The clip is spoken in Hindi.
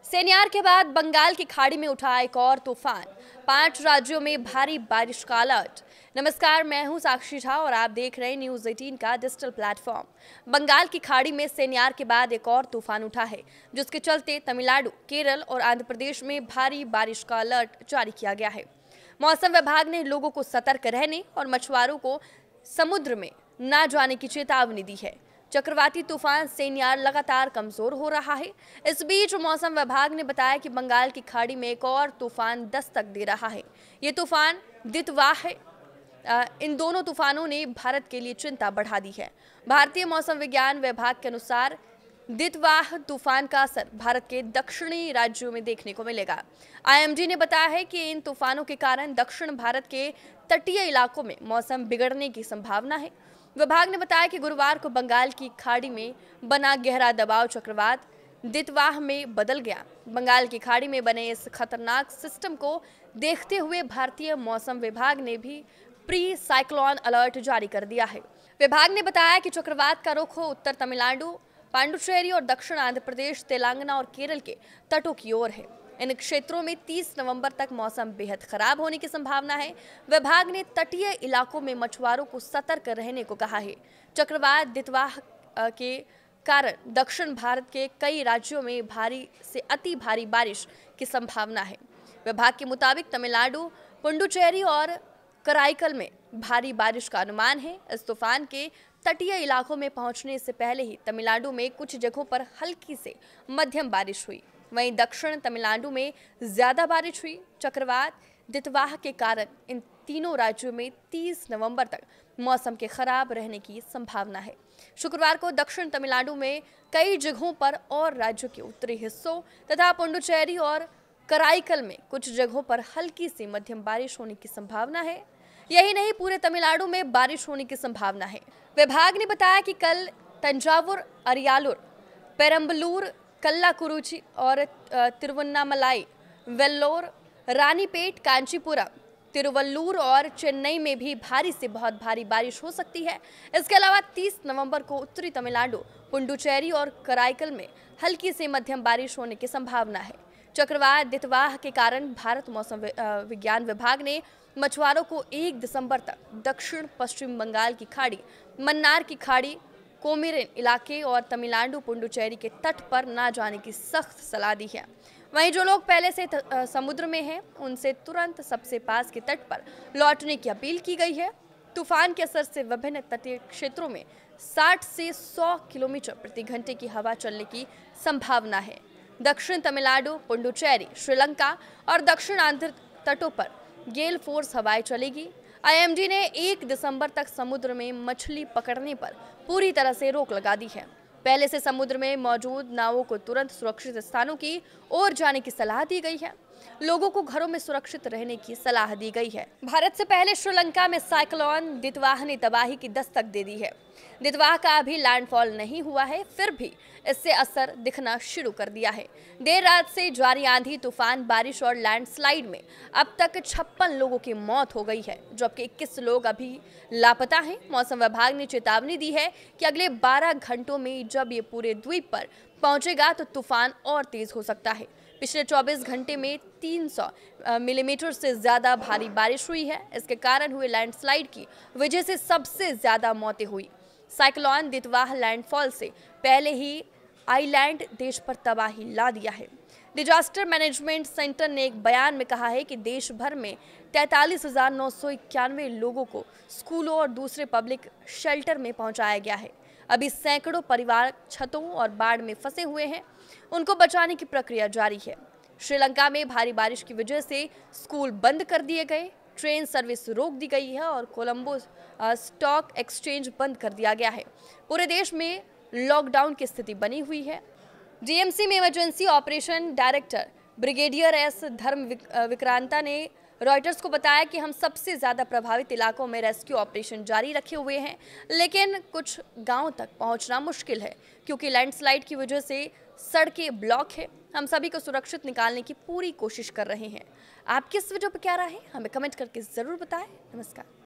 सेनियार के बाद बंगाल की खाड़ी में उठा एक और तूफान। 5 राज्यों में भारी बारिश का अलर्ट। नमस्कार, मैं हूं साक्षी झा और आप देख रहे हैं न्यूज 18 का डिजिटल प्लेटफॉर्म। बंगाल की खाड़ी में सेनियार के बाद एक और तूफान उठा है, जिसके चलते तमिलनाडु, केरल और आंध्र प्रदेश में भारी बारिश का अलर्ट जारी किया गया है। मौसम विभाग ने लोगों को सतर्क रहने और मछुआरों को समुद्र में न जाने की चेतावनी दी है। चक्रवाती तूफान सेनियार लगातार कमजोर हो रहा है। इस बीच मौसम विभाग ने बताया कि बंगाल की खाड़ी में एक और तूफान दस्तक दे रहा है। ये तूफान दितवाह है। इन दोनों तूफानों ने भारत के लिए चिंता बढ़ा दी है। भारतीय मौसम विज्ञान विभाग के अनुसार दितवाह तूफान का असर भारत के दक्षिणी राज्यों में देखने को मिलेगा। आईएमडी ने बताया है कि इन तूफानों के कारण दक्षिण भारत के तटीय इलाकों में मौसम बिगड़ने की संभावना है। विभाग ने बताया कि गुरुवार को बंगाल की खाड़ी में बना गहरा दबाव चक्रवात दितवाह में बदल गया। बंगाल की खाड़ी में बने इस खतरनाक सिस्टम को देखते हुए भारतीय मौसम विभाग ने भी प्री साइक्लोन अलर्ट जारी कर दिया है। विभाग ने बताया कि चक्रवात का रुख उत्तर तमिलनाडु, पांडुचेरी और दक्षिण आंध्र प्रदेश, तेलंगाना और केरल के तटों की ओर है। इन क्षेत्रों में 30 नवंबर तक मौसम बेहद खराब होने की संभावना है। विभाग ने तटीय इलाकों में मछुआरों को सतर्क रहने को कहा है। चक्रवात दितवाह के कारण दक्षिण भारत के कई राज्यों में भारी से अति भारी बारिश की संभावना है। विभाग के मुताबिक तमिलनाडु, पुडुचेरी और कराईकल में भारी बारिश का अनुमान है। इस तूफान के तटीय इलाकों में पहुंचने से पहले ही तमिलनाडु में कुछ जगहों पर हल्की से मध्यम बारिश हुई। वहीं दक्षिण तमिलनाडु में ज्यादा बारिश हुई। चक्रवात दितवाह के कारण इन तीनों राज्यों में 30 नवंबर तक मौसम के खराब रहने की संभावना है। शुक्रवार को दक्षिण तमिलनाडु में कई जगहों पर और राज्यों के उत्तरी हिस्सों तथा पुडुचेरी और कराईकल में कुछ जगहों पर हल्की से मध्यम बारिश होने की संभावना है। यही नहीं, पूरे तमिलनाडु में बारिश होने की संभावना है। विभाग ने बताया कि कल तंजावुर, अरियालूर, पेरम्बलूर, कल्लाकुरुची और तिरुवन्नामलाई, वेल्लोर, रानीपेट, कांचीपुरम, तिरुवल्लूर और चेन्नई में भी भारी से बहुत भारी बारिश हो सकती है। इसके अलावा 30 नवंबर को उत्तरी तमिलनाडु, पुडुचेरी और कराईकल में हल्की से मध्यम बारिश होने की संभावना है। चक्रवात दितवाह के कारण भारत मौसम विज्ञान विभाग ने मछुआरों को 1 दिसंबर तक दक्षिण पश्चिम बंगाल की खाड़ी, मन्नार की खाड़ी, कोमिरिन इलाके और तमिलनाडु, पुडुचेरी के तट पर न जाने की सख्त सलाह दी है। वहीं जो लोग पहले से समुद्र में हैं, उनसे तुरंत सबसे पास के तट पर लौटने की अपील की गई है। तूफान के असर से विभिन्न तटीय क्षेत्रों में 60 से 100 किलोमीटर प्रति घंटे की हवा चलने की संभावना है। दक्षिण तमिलनाडु, पुडुचेरी, श्रीलंका और दक्षिण आंध्र तटों पर गेल फोर्स हवाएं चलेगी। आईएमडी ने 1 दिसंबर तक समुद्र में मछली पकड़ने पर पूरी तरह से रोक लगा दी है। पहले से समुद्र में मौजूद नावों को तुरंत सुरक्षित स्थानों की ओर जाने की सलाह दी गई है। लोगों को घरों में सुरक्षित रहने की सलाह दी गई है। भारत से पहले श्रीलंका में साइक्लोन दितवाह ने तबाही की दस्तक दे दी है। दितवाह का अभी लैंडफॉल नहीं हुआ है, फिर भी इससे असर दिखना शुरू कर दिया है। देर रात से जारी आंधी, तूफान, बारिश और लैंडस्लाइड में अब तक 56 लोगों की मौत हो गई है, जबकि 21 लोग अभी लापता हैं। मौसम विभाग ने चेतावनी दी है कि अगले 12 घंटों में जब ये पूरे द्वीप पर पहुंचेगा तो तूफान और तेज हो सकता है। पिछले 24 घंटे में 300 मिलीमीटर से ज्यादा भारी बारिश हुई है। इसके कारण हुए लैंडस्लाइड की वजह से सबसे ज्यादा मौतें हुई। साइक्लोन दितवाह लैंडफॉल से पहले ही आइलैंड देश पर तबाही ला दिया है। डिजास्टर मैनेजमेंट सेंटर ने एक बयान में कहा है कि देश भर में 43,991 लोगों को स्कूलों और दूसरे पब्लिक शेल्टर में पहुंचाया गया है। अभी सैकड़ों परिवार छतों और बाढ़ में फंसे हुए हैं। उनको बचाने की प्रक्रिया जारी है। श्रीलंका में भारी बारिश की वजह से स्कूल बंद कर दिए गए, ट्रेन सर्विस रोक दी गई है और कोलंबो स्टॉक एक्सचेंज बंद कर दिया गया है। पूरे देश में लॉकडाउन की स्थिति बनी हुई है। डीएमसी में emergency operation director brigadier S धर्म विक्रांता ने रॉयटर्स को बताया कि हम सबसे ज्यादा प्रभावित इलाकों में रेस्क्यू ऑपरेशन जारी रखे हुए हैं, लेकिन कुछ गांवों तक पहुंचना मुश्किल है क्योंकि लैंडस्लाइड की वजह से सड़कें ब्लॉक है। हम सभी को सुरक्षित निकालने की पूरी कोशिश कर रहे हैं। आपकी इस वीडियो पर क्या राय है, हमें कमेंट करके जरूर बताएं। नमस्कार।